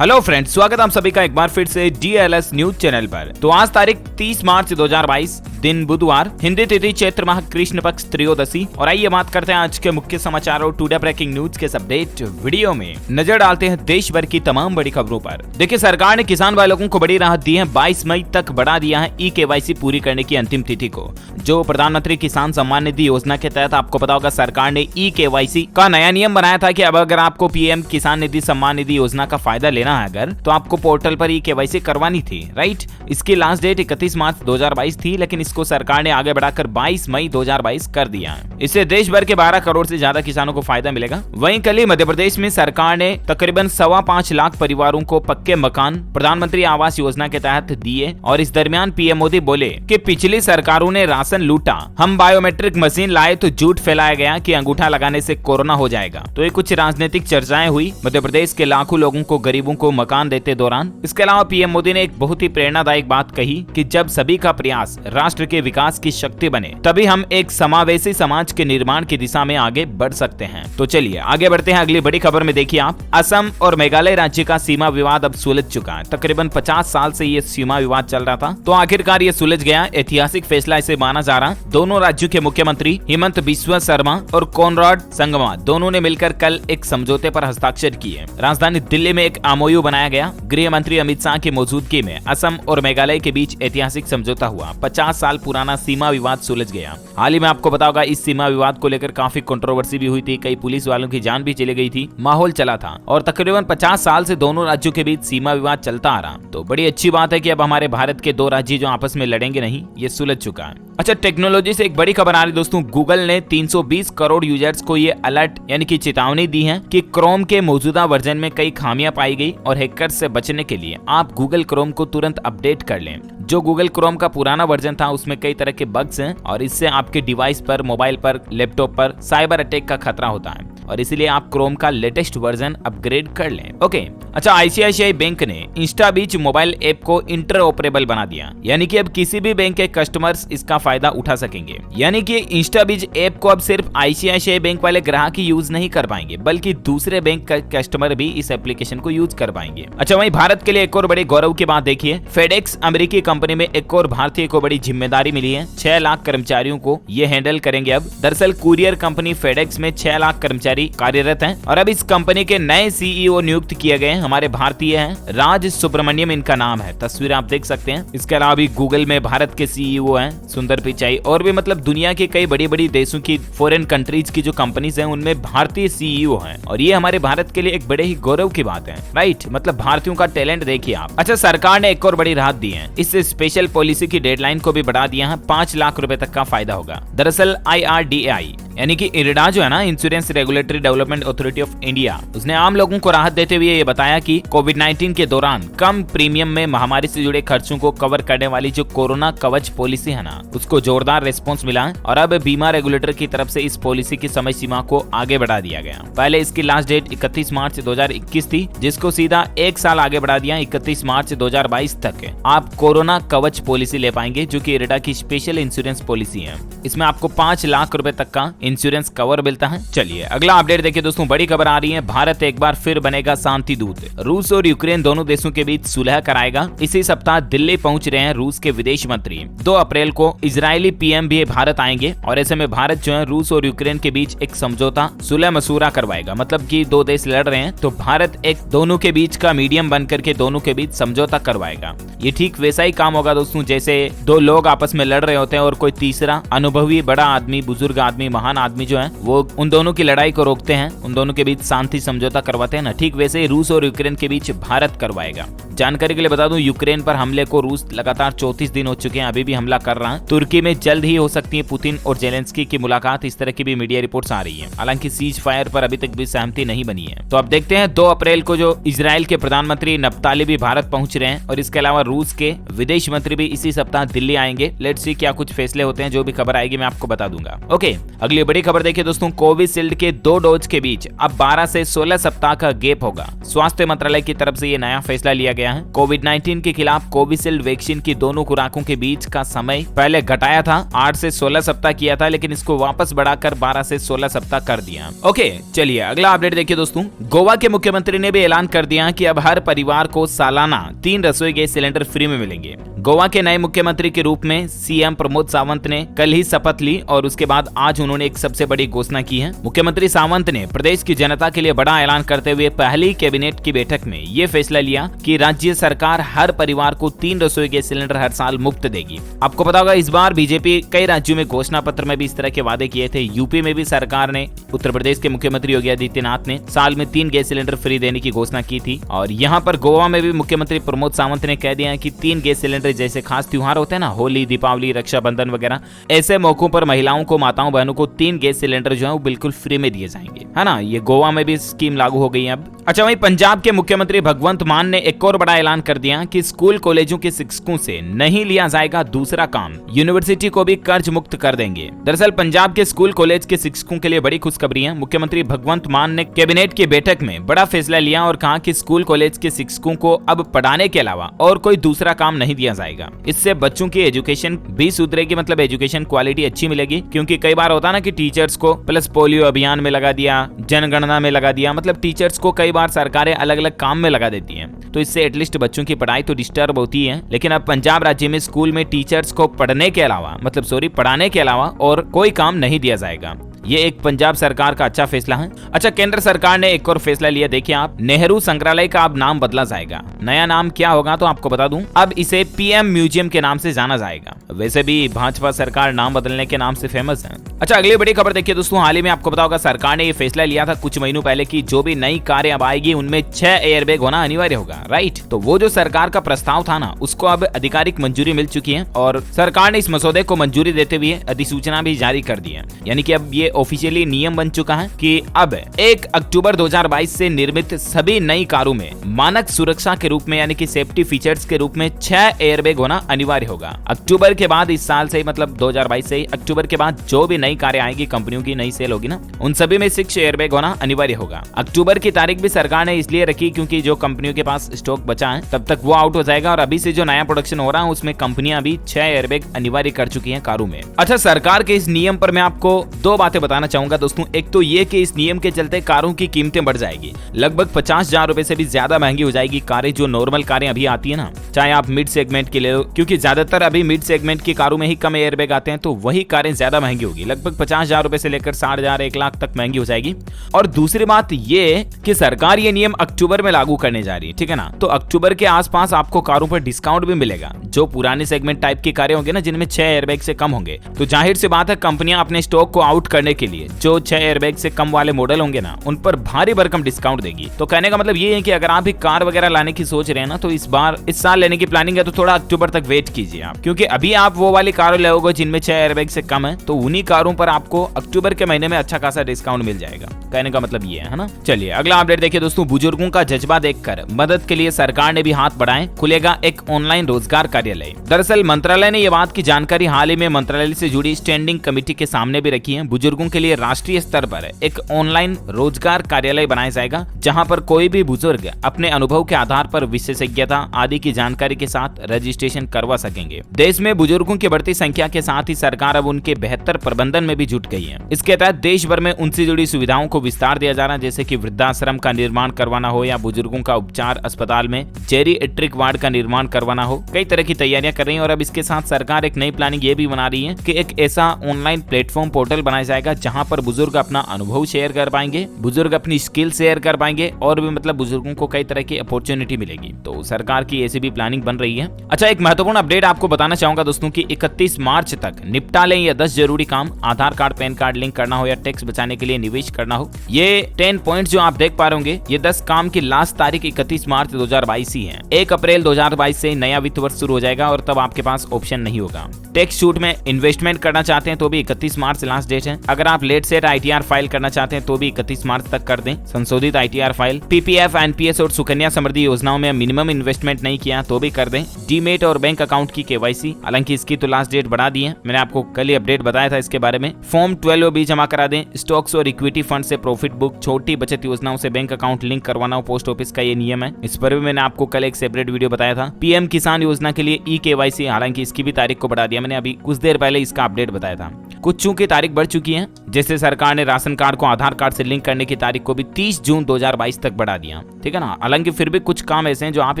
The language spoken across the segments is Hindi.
हेलो फ्रेंड्स, स्वागत है आप सभी का एक बार फिर से DLS न्यूज चैनल पर। तो आज तारीख 30 मार्च 2022 दिन बुधवार, हिंदी तिथि चैत्र माह कृष्ण पक्ष त्रयोदशी। और आइए बात करते हैं आज के मुख्य समाचार और टुडे ब्रेकिंग न्यूज के अपडेट वीडियो में नजर डालते हैं देश भर की तमाम बड़ी खबरों पर। देखिए, सरकार ने किसान भाई लोगों को बड़ी राहत दी है। 22 मई तक बढ़ा दिया है eKYC पूरी करने की अंतिम तिथि को। जो प्रधानमंत्री किसान सम्मान निधि योजना के तहत आपको पता होगा, सरकार ने eKYC का नया नियम बनाया था कि अब अगर आपको PM किसान निधि सम्मान निधि योजना का फायदा लेना है अगर, तो आपको पोर्टल पर eKYC करवानी थी, राइट। इसकी लास्ट डेट 31 मार्च 2022 थी, लेकिन इसको सरकार ने आगे बढ़ाकर 22 मई 2022 कर दिया है। इससे देश भर के 12 करोड़ से ज्यादा किसानों को फायदा मिलेगा। वहीं कल ही मध्य प्रदेश में सरकार ने तकरीबन 5.25 लाख परिवारों को पक्के मकान प्रधानमंत्री आवास योजना के तहत दिए। और इस दरमियान PM मोदी बोले कि पिछली सरकारों ने राशन लूटा, हम बायोमेट्रिक मशीन लाए तो झूठ फैलाया गया कि अंगूठा लगाने से कोरोना हो जाएगा। तो ये कुछ राजनीतिक चर्चाएं हुई मध्य प्रदेश के लाखों लोगों को, गरीबों को मकान देते दौरान। इसके अलावा PM मोदी ने एक बहुत ही प्रेरणादायक बात कही कि जब सभी का प्रयास राष्ट्र के विकास की शक्ति बने, तभी हम एक समावेशी समाज के निर्माण की दिशा में आगे बढ़ सकते हैं। तो चलिए आगे बढ़ते हैं अगली बड़ी खबर में। देखिए आप, असम और मेघालय राज्य का सीमा विवाद अब सुलझ चुका है। तकरीबन 50 साल से ये सीमा विवाद चल रहा था, तो आखिरकार ये सुलझ गया। ऐतिहासिक फैसला इसे माना जा रहा। दोनों राज्यों के मुख्यमंत्री हिमंत बिस्वा शर्मा और कॉनराड संगमा दोनों ने मिलकर कल एक समझौते पर हस्ताक्षर किए। राजधानी दिल्ली में एक MOU बनाया गया। गृह मंत्री अमित शाह की मौजूदगी में असम और मेघालय के बीच ऐतिहासिक समझौता हुआ। 50 साल पुराना सीमा विवाद सुलझ गया। हाल ही में आपको पता होगा, इस सीमा विवाद को लेकर काफी कंट्रोवर्सी भी हुई थी, कई पुलिस वालों की जान भी चली गई थी, माहौल चला था। और तकरीबन 50 साल से दोनों राज्यों के बीच सीमा विवाद चलता आ रहा। तो बड़ी अच्छी बात है कि अब हमारे भारत के दो राज्य जो आपस में लड़ेंगे नहीं, ये सुलझ चुका है। अच्छा, टेक्नोलॉजी से एक बड़ी खबर आ रही दोस्तों। गूगल ने 320 करोड़ यूजर्स को ये अलर्ट यानी कि चेतावनी दी है कि क्रोम के मौजूदा वर्जन में कई खामियां पाई गई और हैकर्स से बचने के लिए आप गूगल क्रोम को तुरंत अपडेट कर लें। जो गूगल क्रोम का पुराना वर्जन था उसमें कई तरह के बग्स हैं और इससे आपके डिवाइस पर, मोबाइल पर, लैपटॉप पर साइबर अटैक का खतरा होता है और इसीलिए आप क्रोम का लेटेस्ट वर्जन अपग्रेड कर लें। ओके। अच्छा, ICICI बैंक ने इंस्टाबीच मोबाइल ऐप को इंटरऑपरेबल बना दिया, यानी कि अब किसी भी बैंक के कस्टमर्स इसका फायदा उठा सकेंगे। यानी कि इंस्टाबीच ऐप को अब सिर्फ ICICI बैंक वाले ग्राहक ही यूज नहीं कर पाएंगे, बल्कि दूसरे बैंक का कस्टमर भी इस एप्लीकेशन को यूज कर पाएंगे। अच्छा, वहीं भारत के लिए एक और बड़े गौरव की बात देखिए। फेडेक्स अमेरिकी कंपनी में एक और भारतीय को बड़ी जिम्मेदारी मिली है। 6 लाख कर्मचारियों को ये हैंडल करेंगे अब। दरअसल कुरियर कंपनी फेडेक्स में 6 लाख कर्मचारी कार्यरत हैं और अब इस कंपनी के नए CEO नियुक्त किए गए हैं। हमारे भारतीय हैं, राज सुब्रमण्यम इनका नाम है। तस्वीर आप देख सकते हैं। इसके अलावा भी गूगल में भारत के CEO हैं सुंदर पिचाई, और भी मतलब दुनिया के कई बड़ी बड़ी देशों की, फॉरेन कंट्रीज की जो कंपनीज हैं उनमें भारतीय CEO हैं। और ये हमारे भारत के लिए एक बड़े ही गौरव की बात है, राइट। मतलब भारतीयों का टैलेंट देखिए आप। अच्छा, सरकार ने एक और बड़ी राहत दी है। इससे स्पेशल पॉलिसी की डेडलाइन को भी बढ़ा दिया है। 5 लाख रुपए तक का फायदा होगा। दरअसल IRDAI यानी कि इरडा जो है ना, insurance regulatory development authority of India, उसने आम लोगों को राहत देते हुए ये बताया कि कोविड-19 के दौरान कम प्रीमियम में महामारी से जुड़े खर्चों को कवर करने वाली जो कोरोना कवच पॉलिसी है ना, उसको जोरदार रिस्पॉन्स मिला है। और अब बीमा रेगुलेटर की तरफ से इस पॉलिसी की समय सीमा को आगे बढ़ा दिया गया। पहले इसकी लास्ट डेट 31 मार्च 2021 थी, जिसको सीधा 1 साल आगे बढ़ा दिया। 31 मार्च 2022 तक आप कोरोना कवच पॉलिसी ले पाएंगे, जो की इरडा की स्पेशल इंश्योरेंस पॉलिसी है। इसमें आपको 5 लाख रुपए तक का इंश्योरेंस कवर मिलता है। चलिए अगला अपडेट देखिए दोस्तों। बड़ी खबर आ रही है, भारत एक बार फिर बनेगा शांति दूत। रूस और यूक्रेन दोनों देशों के बीच सुलह कराएगा। इसी सप्ताह दिल्ली पहुंच रहे हैं रूस के विदेश मंत्री। 2 अप्रैल को इजरायली PM भी भारत आएंगे और ऐसे में भारत जो है रूस और यूक्रेन के बीच एक समझौता, सुलह मशूरा करवाएगा। मतलब कि 2 देश लड़ रहे हैं तो भारत एक दोनों के बीच का मीडियम बन करके दोनों के बीच समझौता करवाएगा। ये ठीक वैसा ही काम होगा दोस्तों, जैसे 2 लोग आपस में लड़ रहे होते हैं और कोई तीसरा अनुभवी बड़ा आदमी, बुजुर्ग आदमी, महान आदमी जो है वो उन दोनों की लड़ाई को रोकते हैं, उन दोनों के बीच शांति समझौता करवाते हैं ना। ठीक वैसे ही रूस और यूक्रेन के बीच भारत करवाएगा। जानकारी के लिए बता दूं, यूक्रेन पर हमले को रूस लगातार 34 दिन हो चुके हैं, अभी भी हमला कर रहा है। तुर्की में जल्द ही हो सकती है पुतिन और जेलेंस्की की मुलाकात, इस तरह की भी मीडिया रिपोर्ट्स आ रही है। हालांकि सीज फायर पर अभी तक भी सहमति नहीं बनी है। तो अब देखते हैं 2 अप्रैल को जो इजराइल के प्रधानमंत्री नप्ताली भी भारत पहुंच रहे हैं और इसके अलावा रूस के विदेश मंत्री भी इसी सप्ताह दिल्ली आएंगे। लेट्स सी क्या कुछ फैसले होते हैं, जो भी खबर आएगी मैं आपको बता दूंगा। ओके, अगली बड़ी खबर देखिए दोस्तों। कोविशील्ड के 2 डोज के बीच अब 12 से 16 सप्ताह का गैप होगा। स्वास्थ्य मंत्रालय की तरफ से ये नया फैसला लिया गया है। कोविड-19 के खिलाफ कोविशील्ड वैक्सीन की दोनों खुराकों के बीच का समय पहले घटाया था, 8 से 16 सप्ताह किया था, लेकिन इसको वापस बढ़ाकर 12 से 16 सप्ताह कर दिया। ओके, चलिए अगला अपडेट देखिए दोस्तों। गोवा के मुख्यमंत्री ने भी ऐलान कर दिया कि अब हर परिवार को सालाना 3 रसोई गैस सिलेंडर फ्री में मिलेंगे। गोवा के नए मुख्यमंत्री के रूप में सीएम प्रमोद सावंत ने कल ही शपथ ली और उसके बाद आज उन्होंने एक सबसे बड़ी घोषणा की है। मुख्यमंत्री सावंत ने प्रदेश की जनता के लिए बड़ा ऐलान करते हुए पहली कैबिनेट की बैठक में ये फैसला लिया कि राज्य सरकार हर परिवार को 3 रसोई गैस सिलेंडर हर साल मुफ्त देगी। आपको पता होगा इस बार बीजेपी कई राज्यों में घोषणा पत्र में भी इस तरह के वादे किए थे। यूपी में भी सरकार ने, उत्तर प्रदेश के मुख्यमंत्री योगी आदित्यनाथ ने साल में 3 गैस सिलेंडर फ्री देने की घोषणा की थी। और यहाँ पर गोवा में भी मुख्यमंत्री प्रमोद सावंत ने कह दिया कि 3 गैस सिलेंडर जैसे खास त्योहार होते हैं ना, होली, दीपावली, रक्षाबंधन वगैरह, ऐसे मौकों पर महिलाओं को, माताओं बहनों को 3 गैस सिलेंडर जो है वो बिल्कुल फ्री में दिए जाएंगे, है ना। ये गोवा में भी स्कीम लागू हो गई है अब। अच्छा, वहीं पंजाब के मुख्यमंत्री भगवंत मान ने एक और बड़ा ऐलान कर दिया कि स्कूल कॉलेजों के शिक्षकों से नहीं लिया जाएगा दूसरा काम, यूनिवर्सिटी को भी कर्ज मुक्त कर देंगे। दरअसल पंजाब के स्कूल कॉलेज के शिक्षकों के लिए बड़ी खुशखबरी है। मुख्यमंत्री भगवंत मान ने कैबिनेट की बैठक में बड़ा फैसला लिया और कहा कि स्कूल कॉलेज के शिक्षकों को अब पढ़ाने के अलावा और कोई दूसरा काम नहीं दिया जाएगा। इससे बच्चों की एजुकेशन भी सुधरेगी, मतलब एजुकेशन क्वालिटी अच्छी मिलेगी। क्योंकि कई बार होता है ना कि टीचर्स को प्लस पोलियो अभियान में लगा दिया, जनगणना में लगा दिया, मतलब टीचर्स को कई बार सरकारें अलग अलग काम में लगा देती हैं, तो इससे एटलीस्ट बच्चों की पढ़ाई तो डिस्टर्ब होती है। लेकिन अब पंजाब राज्य में स्कूल में टीचर्स को पढ़ाने के अलावा और कोई काम नहीं दिया जाएगा। ये एक पंजाब सरकार का अच्छा फैसला है। अच्छा, केंद्र सरकार ने एक और फैसला लिया, देखिए आप, नेहरू संग्रहालय का अब नाम बदला जाएगा। नया नाम क्या होगा तो आपको बता दूं, अब इसे पीएम म्यूजियम के नाम से जाना जाएगा। वैसे भी भाजपा सरकार नाम बदलने के नाम से फेमस है। अच्छा, अगली बड़ी खबर देखिए दोस्तों। हाल ही में आपको पता होगा सरकार ने ये फैसला लिया था कुछ महीनों पहले कि जो भी नई कारें अब आएगी उनमें 6 एयरबैग होना अनिवार्य होगा, राइट। तो वो जो सरकार का प्रस्ताव था ना, उसको अब आधिकारिक मंजूरी मिल चुकी है और सरकार ने इस मसौदे को मंजूरी देते हुए अधिसूचना भी जारी कर दी है। यानी कि अब ये ऑफिशियली नियम बन चुका है कि अब 1 अक्टूबर 2022 से निर्मित सभी नई कारों में मानक सुरक्षा के रूप में, यानी कि सेफ्टी फीचर्स के रूप में 6 एयरबैग होना अनिवार्य होगा। अक्टूबर के बाद, इस साल से, मतलब 2022 से अक्टूबर के बाद जो भी नई कारें आएगी, कंपनियों की नई सेल होगी ना, उन सभी में 6 एयरबैग होना अनिवार्य होगा। अक्टूबर की तारीख भी सरकार ने इसलिए रखी क्योंकि जो कंपनियों के पास स्टॉक बचा है तब तक वो आउट हो जाएगा और अभी से जो नया प्रोडक्शन हो रहा है उसमें कंपनियां भी 6 एयरबैग अनिवार्य कर चुकी हैं कारों में। अच्छा, सरकार के इस नियम पर मैं आपको 2 बातें बताना चाहूंगा दोस्तों। एक तो ये कि इस नियम के चलते कारों की कीमतें बढ़ जाएगी, लगभग 50,000 रुपए से भी ज्यादा महंगी हो जाएगी कारें। जो नॉर्मल कारें अभी आती है ना, चाहे आप मिड सेगमेंट की ले लो, क्योंकि ज्यादातर अभी मिड सेगमेंट की कारों में ही कम एयरबैग आते हैं, तो वही कारें ज्यादा महंगी होगी, लगभग 50,000 रुपए से लेकर 60,000, 1 लाख तक महंगी हो जाएगी। और दूसरी बात ये कि सरकार ये नियम अक्टूबर में लागू करने जा रही है, ठीक है ना। तो अक्टूबर के आसपास आपको कारों पर डिस्काउंट भी मिलेगा। जो पुराने सेगमेंट टाइप की कारें होंगी ना, जिनमें 6 एयरबैग से कम होंगे, तो जाहिर सी बात है कंपनियां अपने स्टॉक को आउट करने के लिए जो 6 एयरबैग से कम वाले मॉडल होंगे ना, उन पर भारी भरकम डिस्काउंट देगी। तो कहने का मतलब ये है कि अगर आप भी कार वगैरह लाने की सोच रहे हैं ना, तो इस साल लेने की प्लानिंग है तो थोड़ा अक्टूबर तक वेट कीजिए आप, क्योंकि अभी आप वो वाली कार लोगे जिनमें 6 एयरबैग से कम है, तो उन्हीं कारों पर आपको अक्टूबर के महीने में अच्छा खासा डिस्काउंट मिल जाएगा। कहने का मतलब ये है ना। चलिए अगला अपडेट देखिए दोस्तों। बुजुर्गों का जज्बा देखकर मदद के लिए सरकार ने भी हाथ बढ़ाए, खुलेगा एक ऑनलाइन रोजगार कार्यालय। दरअसल मंत्रालय ने यह बात की जानकारी हाल ही में मंत्रालय से जुड़ी स्टैंडिंग कमेटी के सामने भी रखी है। बुजुर्गों के लिए राष्ट्रीय स्तर पर एक ऑनलाइन रोजगार कार्यालय बनाया जाएगा, जहां पर कोई भी बुजुर्ग अपने अनुभव के आधार पर विशेषज्ञता आदि की जानकारी के साथ रजिस्ट्रेशन करवा सकेंगे। देश में बुजुर्गों की बढ़ती संख्या के साथ ही सरकार अब उनके बेहतर प्रबंधन में भी जुट गई है। इसके तहत देश भर में उनसे जुड़ी सुविधाओं को विस्तार दिया जा रहा है, जैसे कि वृद्धाश्रम का निर्माण करवाना हो या बुजुर्गों का उपचार अस्पताल में जेरिएट्रिक वार्ड का निर्माण करवाना हो। कई तरह की तैयारियां कर रही है और अब इसके साथ सरकार एक नई प्लानिंग ये भी बना रही है कि एक ऐसा ऑनलाइन प्लेटफॉर्म पोर्टल बनाया जाएगा जहां पर बुजुर्ग अपना अनुभव शेयर कर पाएंगे, बुजुर्ग अपनी स्किल शेयर कर पाएंगे और भी मतलब बुजुर्गों को कई तरह की अपॉर्चुनिटी मिलेगी। तो सरकार की ऐसी भी प्लानिंग बन रही है। अच्छा, एक महत्वपूर्ण अपडेट आपको बताना चाहूंगा दोस्तों कि 31 मार्च तक निपटा लें ये 10 जरूरी काम। आधार कार्ड, पैन कार्ड लिंक करना हो या टैक्स बचाने के लिए निवेश करना हो, ये 10 पॉइंट जो आप देख पा रहे होंगे, ये 10 काम की लास्ट तारीख 31 मार्च 2022 ही है। 1 अप्रैल 2022 से नया वित्त वर्ष शुरू हो जाएगा और तब आपके पास ऑप्शन नहीं होगा। टैक्स छूट में इन्वेस्टमेंट करना चाहते हैं तो भी 31 मार्च लास्ट डेट है। अगर अगर आप लेट सेट ITR फाइल करना चाहते हैं तो भी 31 मार्च तक कर दें संशोधित ITR फाइल। PPF, NPS और सुकन्या समृद्धि योजनाओं में मिनिमम इन्वेस्टमेंट नहीं किया तो भी कर दें। डीमेट और बैंक अकाउंट की KYC, हालांकि इसकी तो लास्ट डेट बढ़ा दी है, मैंने आपको कल ही अपडेट बताया था इसके बारे में। फॉर्म 12 भी जमा करा दें। स्टॉक्स और इक्विटी फंड से प्रॉफिट बुक, छोटी बचत योजनाओं से बैंक अकाउंट लिंक करवाना पोस्ट ऑफिस का ये नियम है, इस पर भी मैंने आपको कल एक सेपरेट वीडियो बताया था। PM किसान योजना के लिए eKYC, हालांकि इसकी भी तारीख को बढ़ा दिया, मैंने अभी कुछ देर पहले इसका अपडेट बताया था। कुछ चूंकि तारीख बढ़ चुकी है, जैसे सरकार ने राशन कार्ड को आधार कार्ड से लिंक करने की तारीख को भी 30 जून 2022 तक बढ़ा दिया, ठीक है ना। हालांकि फिर भी कुछ काम ऐसे हैं जो आप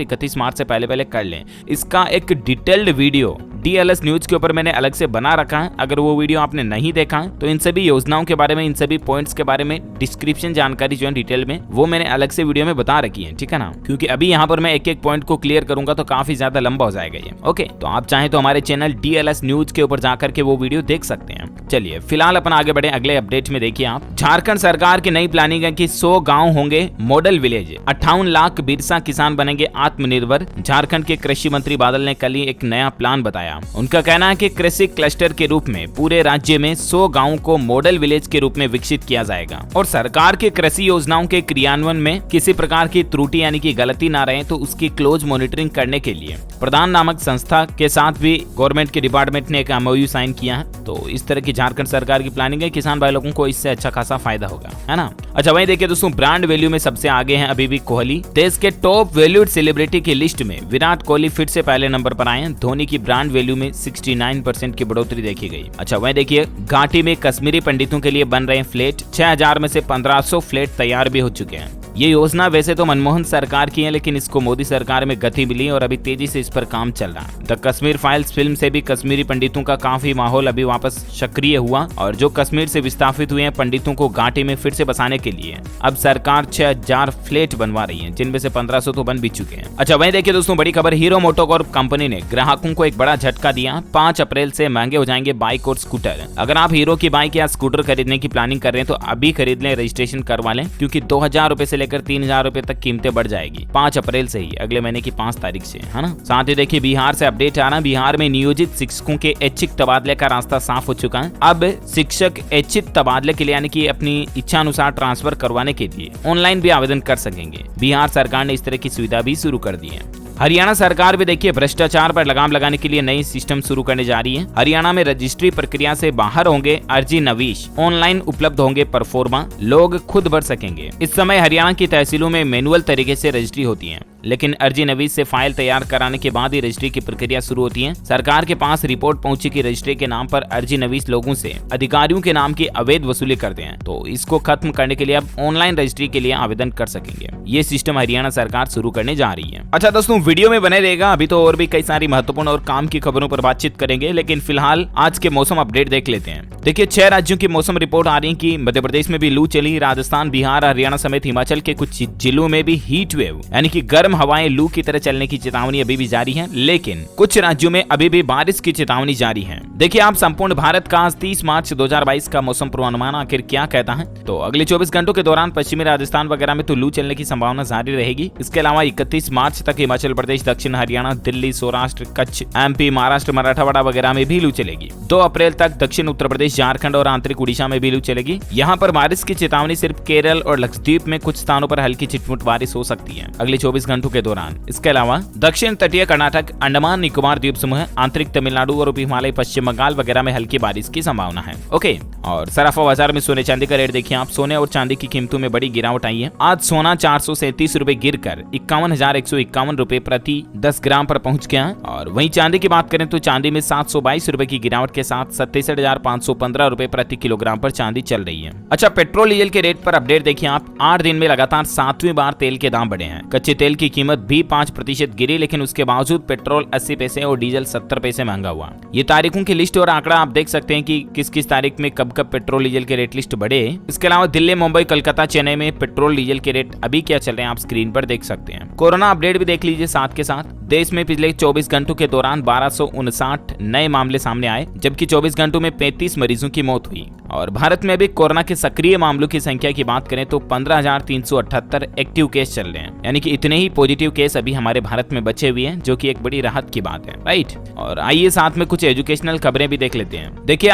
31 मार्च से पहले कर लें। इसका एक डिटेल्ड वीडियो DLS न्यूज के ऊपर मैंने अलग से बना रखा है, अगर वो वीडियो आपने नहीं देखा है तो इन सभी योजनाओं के बारे में, इन सभी पॉइंट्स के बारे में डिस्क्रिप्शन जानकारी जो है डिटेल में वो मैंने अलग से वीडियो में बता रखी है, ठीक है ना। क्योंकि अभी यहाँ पर मैं एक एक पॉइंट को क्लियर करूंगा तो काफी ज्यादा लंबा हो जाएगा ये। ओके, तो आप चाहें तो हमारे चैनल DLS न्यूज के ऊपर जाकर के वो वीडियो देख सकते हैं। चलिए फिलहाल अपन आगे बढ़े अगले अपडेट में। देखिए आप, झारखंड सरकार की नई प्लानिंग है कि 100 गाँव होंगे मॉडल विलेज, 58 लाख बिरसा किसान बनेंगे आत्मनिर्भर। झारखंड के कृषि मंत्री बादल ने कल ही एक नया प्लान बताया। उनका कहना है कि कृषि क्लस्टर के रूप में पूरे राज्य में 100 गांवों को मॉडल विलेज के रूप में विकसित किया जाएगा और सरकार के कृषि योजनाओं के क्रियान्वयन में किसी प्रकार की त्रुटि यानी कि गलती ना रहे तो उसकी क्लोज मॉनिटरिंग करने के लिए प्रधान नामक संस्था के साथ भी गवर्नमेंट के डिपार्टमेंट ने एक MOU साइन किया है। तो इस तरह की झारखंड सरकार की प्लानिंग है, किसान भाई लोगों को इससे अच्छा खासा फायदा होगा, है ना। अच्छा, वहीं देखिए दोस्तों, ब्रांड वैल्यू में सबसे आगे हैं अभी भी कोहली। देश के टॉप वैल्यूड सेलिब्रिटी की लिस्ट में विराट कोहली फिर से पहले नंबर पर आए हैं। धोनी की ब्रांड वैल्यू में 69% की बढ़ोतरी देखी गई। अच्छा, वहीं देखिए, घाटी में कश्मीरी पंडितों के लिए बन रहे हैं फ्लैट। 6000 में से 1500 फ्लैट तैयार भी हो चुके हैं। ये योजना वैसे तो मनमोहन सरकार की है, लेकिन इसको मोदी सरकार में गति मिली और अभी तेजी से इस पर काम चल रहा है। द कश्मीर फाइल्स फिल्म से भी कश्मीरी पंडितों का काफी माहौल अभी वापस सक्रिय हुआ और जो कश्मीर से विस्थापित हुए हैं पंडितों को घाटी में फिर से बसाने के लिए अब सरकार 6000 फ्लैट बनवा रही है, जिनमें से 1500 तो बन भी चुके हैं। अच्छा, वहीं देखिए दोस्तों, बड़ी खबर, हीरो मोटोकॉर्प कंपनी ने ग्राहकों को एक बड़ा झटका दिया। 5 अप्रैल से महंगे हो जाएंगे बाइक और स्कूटर। अगर आप हीरो की बाइक या स्कूटर खरीदने की प्लानिंग कर रहे हैं तो अभी खरीद लें, रजिस्ट्रेशन करवा लें, क्योंकि 2000 रुपए से लेकर 3000 रुपए तक कीमतें बढ़ जाएगी 5 अप्रैल से ही, अगले महीने की 5 तारीख से, है ना। साथ ही देखिए, बिहार से अपडेट आ रहा है। बिहार में नियोजित शिक्षकों के ऐच्छिक तबादले का रास्ता साफ हो चुका है। अब शिक्षक ऐच्छिक तबादले के लिए यानी कि अपनी इच्छा अनुसार ट्रांसफर करवाने के लिए ऑनलाइन भी आवेदन कर सकेंगे। बिहार सरकार ने इस तरह की सुविधा भी शुरू कर दी है। हरियाणा सरकार भी देखिए भ्रष्टाचार पर लगाम लगाने के लिए नई सिस्टम शुरू करने जा रही है। हरियाणा में रजिस्ट्री प्रक्रिया से बाहर होंगे अर्जी नवीश, ऑनलाइन उपलब्ध होंगे परफॉर्मा, लोग खुद भर सकेंगे। इस समय हरियाणा की तहसीलों में मैनुअल तरीके से रजिस्ट्री होती है, लेकिन अर्जी नवीश से फाइल तैयार कराने के बाद ही रजिस्ट्री की प्रक्रिया शुरू होती है। सरकार के पास रिपोर्ट पहुंची कि रजिस्ट्री के नाम पर अर्जी नवीश लोगों से अधिकारियों के नाम की अवैध वसूली करते हैं, तो इसको खत्म करने के लिए अब ऑनलाइन रजिस्ट्री के लिए आवेदन कर सकेंगे। ये सिस्टम हरियाणा सरकार शुरू करने जा रही है। अच्छा दोस्तों, वीडियो में बने रहेगा, अभी तो और भी कई सारी महत्वपूर्ण और काम की खबरों पर बातचीत करेंगे, लेकिन फिलहाल आज के मौसम अपडेट देख लेते हैं। देखिए, 6 राज्यों की मौसम रिपोर्ट आ रही है कि मध्य प्रदेश में भी लू चली, राजस्थान, बिहार, हरियाणा समेत हिमाचल के कुछ जिलों में भी हीट वेव यानी कि गर्म हवाएं लू की तरह चलने की चेतावनी अभी भी जारी है, लेकिन कुछ राज्यों में अभी भी बारिश की चेतावनी जारी है। देखिए आप, संपूर्ण भारत का 30 मार्च 2022 का मौसम पूर्वानुमान आखिर क्या कहता है। तो अगले 24 घंटों के दौरान पश्चिमी राजस्थान वगैरह में तो लू चलने की संभावना जारी रहेगी। इसके अलावा 31 मार्च तक हिमाचल प्रदेश, दक्षिण हरियाणा, दिल्ली, सौराष्ट्र, कच्छ, MP, महाराष्ट्र, मराठवाड़ा वगैरह में भी लू चलेगी। 2 अप्रैल तक दक्षिण उत्तर प्रदेश, झारखंड और आंतरिक उड़ीसा में भी लू चलेगी। यहाँ पर बारिश की चेतावनी सिर्फ केरल और लक्षद्वीप में कुछ स्थानों पर हल्की छिटपुट बारिश हो सकती है अगले 24 घंटों के दौरान। इसके अलावा दक्षिण तटीय कर्नाटक, अंडमान निकोबार द्वीप समूह, आंतरिक तमिलनाडु और उप हिमालय, पश्चिम बंगाल वगैरह में हल्की बारिश की संभावना है। ओके, और सराफा बाजार में सोने चांदी का रेट देखिए आप। सोने और चांदी की कीमतों में बड़ी गिरावट आई है। आज सोना 437 रुपए गिरकर 51,151 रुपए प्रति 10 ग्राम पर पहुंच गया। और वहीं चांदी की बात करें तो चांदी में 722 रुपए की गिरावट के साथ 67,515 रुपए प्रति किलोग्राम पर चांदी चल रही है। अच्छा, पेट्रोल डीजल के रेट पर अपडेट देखिए आप। 8 दिन में लगातार 7वीं बार तेल के दाम बढ़े हैं। कच्चे तेल की कीमत भी 5% गिरी, लेकिन उसके बावजूद पेट्रोल 80 पैसे और डीजल 70 पैसे महंगा हुआ। ये तारीखों की लिस्ट और आंकड़ा आप देख सकते हैं कि किस किस तारीख में कब कब पेट्रोल डीजल के रेट लिस्ट बढ़े। इसके अलावा दिल्ली, मुंबई, कलकत्ता, चेन्नई में पेट्रोल डीजल के रेट अभी क्या चल रहे हैं आप स्क्रीन पर देख सकते हैं। कोरोना अपडेट भी देख लीजिए साथ के साथ। देश में पिछले 24 घंटों के दौरान 1259 नए मामले सामने आए, जबकि 24 घंटों में 35 मरीजों की मौत हुई। और भारत में अभी कोरोना के सक्रिय मामलों की संख्या की बात करें तो 15,378 एक्टिव केस चल रहे हैं, यानी कि इतने ही पॉजिटिव केस अभी हमारे भारत में बचे हुए हैं, जो कि एक बड़ी राहत की बात है, राइट। और आइए साथ में कुछ एजुकेशनल खबरें भी देख लेते हैं। देखिए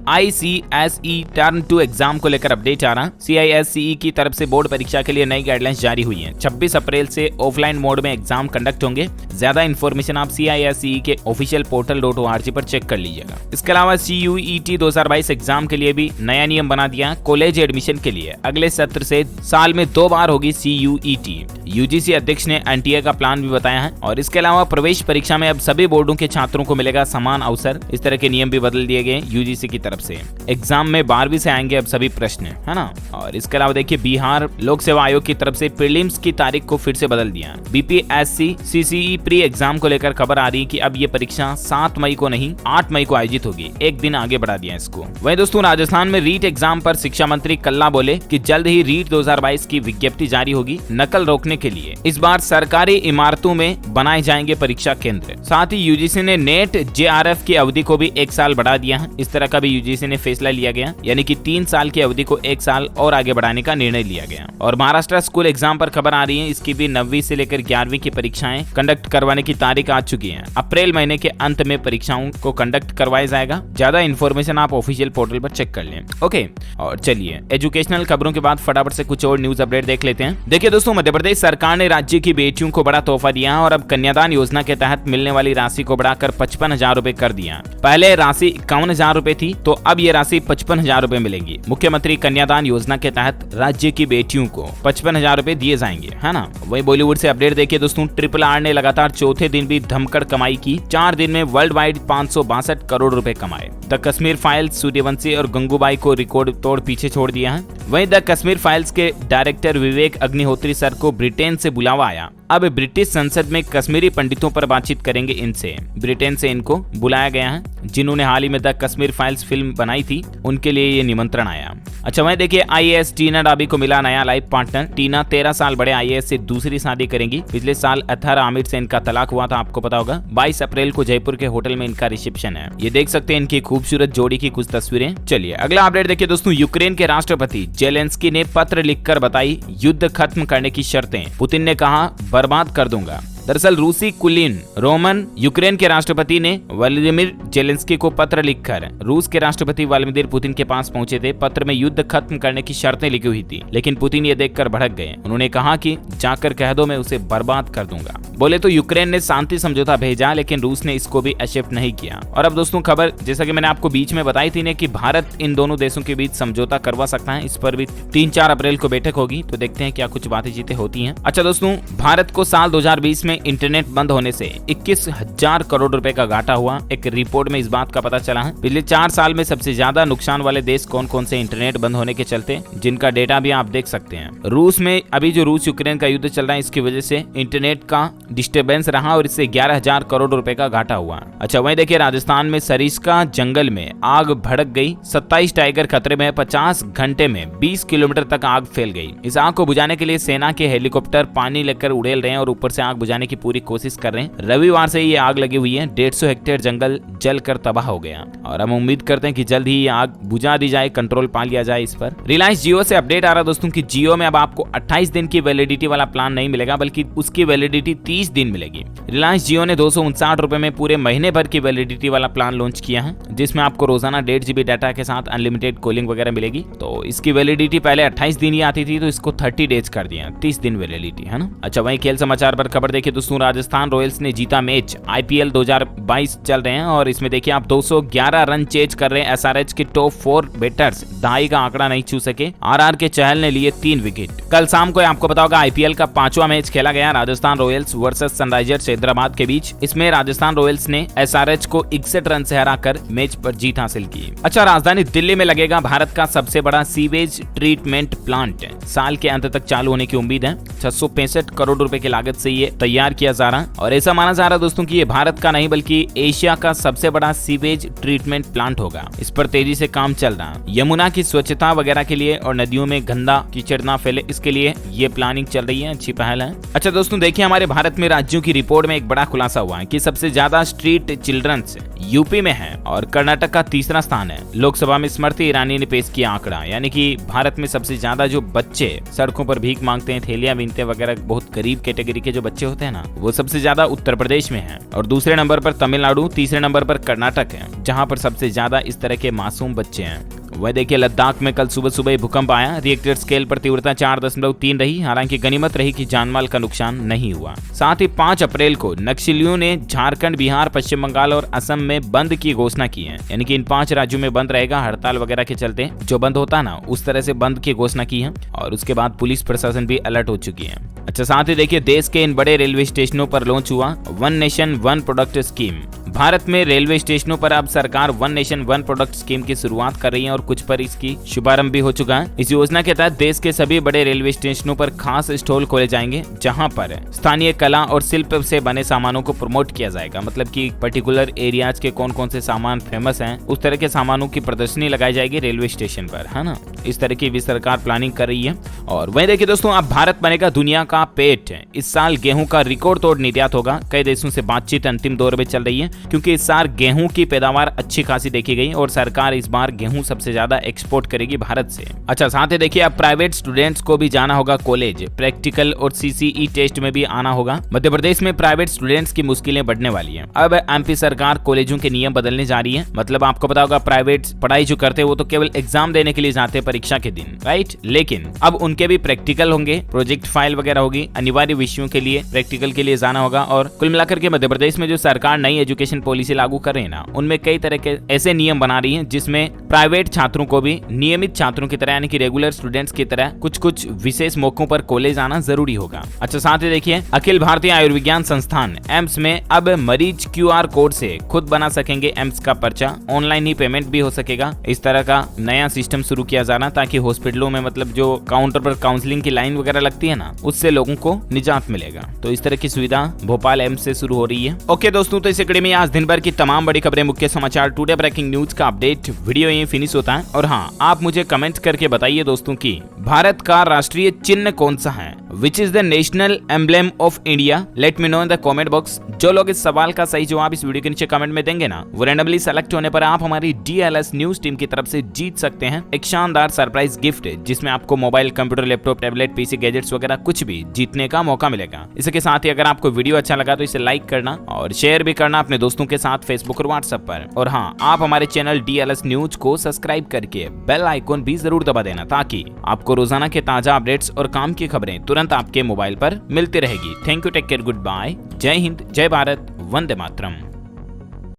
ICSE टर्म 2 एग्जाम को लेकर अपडेट आ रहा। CISCE की तरफ से बोर्ड परीक्षा के लिए नई गाइडलाइंस जारी हुई है। 26 अप्रैल से ऑफलाइन मोड में एग्जाम कंडक्ट होंगे। ज्यादा इन्फॉर्मेशन आप CISCE के ऑफिशियल portal.org पर चेक कर लीजिएगा। इसके अलावा CUET 2022 एग्जाम के लिए भी नया नियम बना दिया। कॉलेज एडमिशन के लिए अगले सत्र से साल में 2 बार होगी CUET। UGC अध्यक्ष ने NTA का प्लान भी बताया है। और इसके अलावा प्रवेश परीक्षा में अब सभी बोर्डों के छात्रों को मिलेगा समान अवसर। इस तरह के नियम भी बदल दिए गए UGC की तरफ से। एग्जाम में 12वीं से आएंगे अब सभी प्रश्न, है ना। और इसके अलावा देखिए बिहार लोक सेवा आयोग की तरफ से प्रीलिम्स की तारीख को फिर से बदल दिया। BPSC CCE प्री एग्जाम को लेकर खबर आ रही है कि अब ये परीक्षा 7 मई को नहीं 8 मई को आयोजित होगी। एक दिन आगे बढ़ा दिया इसको। वहीं दोस्तों राजस्थान में रीट एग्जाम पर शिक्षा मंत्री कल्ला बोले कि जल्द ही रीट 2022 की विज्ञप्ति जारी होगी नकल रोकने के लिए। इस बार सरकारी इमारतों में बनाए जाएंगे परीक्षा केंद्र। साथ ही UGC ने नेट JRF की अवधि को भी 1 साल बढ़ा दिया है। इस तरह का भी UGC ने फैसला लिया गया, यानी कि 3 साल की अवधि को 1 साल और आगे बढ़ाने का निर्णय लिया गया। और महाराष्ट्र स्कूल एग्जाम पर खबर आ रही है, इसकी भी 9वीं से लेकर 11वीं की परीक्षाएं कंडक्ट करवाने की तारीख आ चुकी है। अप्रैल महीने के अंत में परीक्षाओं को कंडक्ट करवाया जाएगा। ज्यादा इन्फॉर्मेशन आप ऑफिशियल पोर्टल पर चेक कर लें। ओके, और चलिए एजुकेशनल खबरों के बाद फटाफट से कुछ और न्यूज अपडेट देख लेते हैं। देखिए दोस्तों, मध्य प्रदेश सरकार ने राज्य की बेटियों को बड़ा तोहफा दिया और अब कन्यादान योजना के तहत मिलने वाली राशि को बढ़ाकर 55,000 रुपए कर दिया। पहले राशि 51,000 रुपए थी, तो अब ये राशि 55,000 रुपए मिलेगी। मुख्यमंत्री कन्यादान योजना के तहत राज्य की बेटियों को 55,000 रुपए दिए जाएंगे, है ना। वही बॉलीवुड से अपडेट देखिए दोस्तों, RRR ने लगातार चौथे दिन भी धमकड़ कमाई की। 4 दिन में वर्ल्ड वाइड 562 करोड़ रुपए कमाए। द कश्मीर फाइल्स सूर्यवंशी और गंगूबाई को रिकॉर्ड तोड़ पीछे छोड़ दिया है। वहीं द कश्मीर फाइल्स के डायरेक्टर विवेक अग्निहोत्री सर को ब्रिटेन से बुलावा आया। अब ब्रिटिश संसद में कश्मीरी पंडितों पर बातचीत करेंगे इनसे। ब्रिटेन से इनको बुलाया गया है, जिन्होंने हाल ही में द कश्मीर फाइल्स फिल्म बनाई थी, उनके लिए ये निमंत्रण आया। अच्छा, वहीं देखिए IAS टीना डाबी को मिला नया लाइफ पार्टनर। टीना 13 साल बड़े IAS से दूसरी शादी करेंगी। पिछले साल अतहर आमिर से इनका तलाक हुआ था, आपको पता होगा। 22 अप्रैल को जयपुर के होटल में इनका रिसेप्शन है। ये देख सकते हैं इनकी खूबसूरत जोड़ी की कुछ तस्वीरें। चलिए अगला अपडेट देखिए दोस्तों, यूक्रेन के राष्ट्रपति जेलेंस्की ने पत्र लिखकर बताई युद्ध खत्म करने की शर्तें। पुतिन ने कहा बर्बाद कर दूंगा। दरअसल रूसी कुलीन रोमन यूक्रेन के राष्ट्रपति ने व्लादिमीर जेलेंस्की को पत्र लिखकर रूस के राष्ट्रपति व्लादिमीर पुतिन के पास पहुंचे थे। पत्र में युद्ध खत्म करने की शर्तें लिखी हुई थी, लेकिन पुतिन ये देखकर भड़क गए। उन्होंने कहा कि जाकर कह दो मैं उसे बर्बाद कर दूंगा। बोले तो यूक्रेन ने शांति समझौता भेजा, लेकिन रूस ने इसको भी एक्सेप्ट नहीं किया। और अब दोस्तों खबर, जैसा कि मैंने आपको बीच में बताई थी ना कि भारत इन दोनों देशों के बीच समझौता करवा सकता है। इस पर भी 3-4 अप्रैल को बैठक होगी, तो देखते हैं क्या कुछ बातें होती हैं। अच्छा दोस्तों, भारत को साल 2020 में इंटरनेट बंद होने से 21,000 करोड़ रुपए का घाटा हुआ। एक रिपोर्ट में इस बात का पता चला है। पिछले 4 साल में सबसे ज्यादा नुकसान वाले देश कौन कौन से इंटरनेट बंद होने के चलते, जिनका डेटा भी आप देख सकते हैं। रूस में अभी जो रूस यूक्रेन का युद्ध चल रहा है, इसकी वजह से इंटरनेट का डिस्टर्बेंस रहा और इससे 11,000 करोड़ रुपए का घाटा हुआ। अच्छा, वहीं देखिए राजस्थान में सरिस्का जंगल में आग भड़क गई। 27 टाइगर खतरे में। 50 घंटे में 20 किलोमीटर तक आग फैल गई। इस आग को बुझाने के लिए सेना के हेलीकॉप्टर पानी लेकर उड़ेल रहे हैं और ऊपर से आग बुझाने की पूरी कोशिश कर रहे हैं। रविवार से ये आग लगी हुई है। 150 हेक्टेयर जंगल जलकर तबाह हो गया और हम उम्मीद करते हैं कि जल्द ही ये आग बुझा दी जाए, कंट्रोल पा लिया जाए इस पर। रिलायंस जियो से अपडेट आ रहा दोस्तों कि जियो में अब आपको 28 दिन की वैलिडिटी वाला प्लान नहीं मिलेगा, बल्कि उसकी वैलिडिटी 30 दिन मिलेगी। रिलायंस जियो ने 259 रुपए में पूरे महीने भर की वैलिडिटी वाला प्लान लॉन्च किया है, जिसमें आपको रोजाना 1.5 GB डाटा के साथ अनलिमिटेड कॉलिंग वगैरह मिलेगी। तो इसकी वैलिडिटी पहले 28 दिन ही आती थी, तो इसको 30 डेज कर दिया, 30 दिन वैलिडिटी, है ना। अच्छा, वहीं खेल समाचार पर खबर देखिए दोस्तों, राजस्थान रॉयल्स ने जीता मैच। IPL 2022 चल रहे हैं और इसमें देखिए आप 211 रन चेज कर रहे हैं। SRH के टॉप 4 बैटर्स 2.5 का आंकड़ा नहीं छू सके। RR के चहल ने लिए 3 विकेट। कल शाम को आपको पता होगा IPL का 5वां मैच खेला गया, Rajasthan Royals versus Sunrisers Hyderabad के बीच। इसमें राजस्थान रॉयल्स ने SRH को 61 रन से हराकर मैच पर जीत हासिल की। अच्छा, राजधानी दिल्ली में लगेगा भारत का सबसे बड़ा सीवेज ट्रीटमेंट प्लांट। साल के अंत तक चालू होने की उम्मीद है। 665 करोड़ रुपए की लागत से ये तैयार किया जा रहा और ऐसा माना जा रहा दोस्तों कि ये भारत का नहीं बल्कि एशिया का सबसे बड़ा सीवेज ट्रीटमेंट प्लांट होगा। इस पर तेजी से काम चल रहा है। यमुना की स्वच्छता वगैरह के लिए और नदियों में गंदा कीचड़ ना फैले, इसके लिए ये प्लानिंग चल रही है। अच्छी पहल है। अच्छा दोस्तों, देखिए हमारे भारत भारत में राज्यों की रिपोर्ट में एक बड़ा खुलासा हुआ है कि सबसे ज्यादा स्ट्रीट चिल्ड्रंस यूपी में है और कर्नाटक का तीसरा स्थान है। लोकसभा में स्मृति ईरानी ने पेश किया आंकड़ा, यानी कि भारत में सबसे ज्यादा जो बच्चे सड़कों पर भीख मांगते हैं, थैलियां बीनते वगैरह, बहुत गरीब कैटेगरी के जो बच्चे होते हैं ना, वो सबसे ज्यादा उत्तर प्रदेश में है। और दूसरे नंबर पर तमिलनाडु, तीसरे नंबर पर कर्नाटक है, जहां पर सबसे ज्यादा इस तरह के मासूम बच्चे हैं। वह देखिए लद्दाख में कल सुबह सुबह भूकंप आया। रिएक्टर स्केल पर तीव्रता 4.3 रही। हालांकि गनीमत रही कि जानमाल का नुकसान नहीं हुआ। साथ ही 5 अप्रैल को नक्सलियों ने झारखंड, बिहार, पश्चिम बंगाल और असम में बंद की घोषणा की है, यानी कि इन 5 राज्यों में बंद रहेगा। हड़ताल वगैरह के चलते जो बंद होता है ना, उस तरह से बंद की घोषणा की है और उसके बाद पुलिस प्रशासन भी अलर्ट हो चुकी है। अच्छा, साथ ही देखिए देश के इन बड़े रेलवे स्टेशनों पर लॉन्च हुआ one nation one product scheme. Bharat में रेलवे स्टेशनों पर अब सरकार one nation one product scheme की शुरुआत कर रही है और कुछ पर इसकी शुभारंभ भी हो चुका है। इस योजना के तहत देश के सभी बड़े रेलवे स्टेशनों पर खास स्टॉल खोले जाएंगे, जहां पर स्थानीय कला और शिल्प से बने सामानों को प्रमोट किया जाएगा। मतलब कि पर्टिकुलर एरियाज के कौन कौन से सामान फेमस हैं, उस तरह के सामानों की प्रदर्शनी लगाई जाएगी रेलवे स्टेशन पर, है ना। इस तरह की भी सरकार प्लानिंग कर रही है। और वहीं देखिए दोस्तों, अब भारत बनेगा दुनिया का पेट। इस साल गेहूं का रिकॉर्ड तोड़ निर्यात होगा। कई देशों से बातचीत अंतिम दौर में चल रही है, क्योंकि इस साल गेहूं की पैदावार अच्छी खासी देखी गई और सरकार इस बार गेहूं सबसे ज्यादा एक्सपोर्ट करेगी भारत से। अच्छा, साथ ही देखिए अब प्राइवेट स्टूडेंट्स को भी जाना होगा कॉलेज, प्रैक्टिकल और सीसीई टेस्ट में भी आना होगा। मध्य प्रदेश में प्राइवेट स्टूडेंट्स की मुश्किलें बढ़ने वाली है। अब एमपी सरकार कॉलेजों के नियम बदलने जा रही है। मतलब आपको पता होगा प्राइवेट पढ़ाई जो करते हैं वो तो केवल एग्जाम देने के लिए जाते हैं परीक्षा के दिन, राइट। लेकिन अब उनके भी प्रैक्टिकल होंगे, प्रोजेक्ट फाइल वगैरह होगी, अनिवार्य विषयों के लिए प्रैक्टिकल के लिए जाना होगा। और कुल मिलाकर के मध्य प्रदेश में जो सरकार नई एजुकेशन पॉलिसी लागू कर रही है ना, उनमें कई तरह के ऐसे नियम बना रही है जिसमें प्राइवेट छात्रों को भी नियमित छात्रों की तरह, यानी कि रेगुलर स्टूडेंट्स की तरह कुछ विशेष मौकों पर कॉलेज आना जरूरी होगा। अच्छा, साथ ही देखिए अखिल भारतीय आयुर्विज्ञान संस्थान एम्स में अब मरीज QR कोड से खुद बना सकेंगे एम्स का पर्चा। ऑनलाइन ही पेमेंट भी हो सकेगा। इस तरह का नया सिस्टम शुरू किया जाना ताकि हॉस्पिटलों में मतलब जो काउंटर पर काउंसलिंग की लाइन वगैरह लगती है ना, उससे लोगों को निजात मिलेगा। तो इस तरह की सुविधा भोपाल एम्स से शुरू हो रही है। ओके दोस्तों, तो इस कड़ी में आज दिन भर की तमाम बड़ी खबरें, मुख्य समाचार, टुडे ब्रेकिंग न्यूज का अपडेट वीडियो यहीं फिनिश होता है। और हाँ, आप मुझे कमेंट करके बताइए दोस्तों कि भारत का राष्ट्रीय चिन्ह कौन सा है? Which is the national emblem of India? Let me know in the comment box. जो लोग इस सवाल का सही जवाब इस वीडियो के नीचे कमेंट में देंगे ना, वो रैंडमली सेलेक्ट होने पर आप हमारी DLS न्यूज टीम की तरफ से जीत सकते हैं एक शानदार सरप्राइज गिफ्ट, जिसमें आपको mobile, computer, laptop, tablet, PC gadgets वगैरह कुछ भी जीतने का मौका मिलेगा। इसके साथ ही अगर आपको वीडियो अच्छा लगा तो इसे लाइक करना और शेयर भी करना अपने दोस्तों के साथ फेसबुक और व्हाट्सएप पर। और हाँ, आप हमारे चैनल DLS न्यूज को सब्सक्राइब करके बेल आइकॉन भी जरूर दबा देना, ताकि आपको रोजाना के ताजा अपडेट्स और काम की खबरें तुरंत आपके मोबाइल पर मिलती रहेगी। Thank you, take care, goodbye, जय हिंद, जय भारत, वंदे मातरम।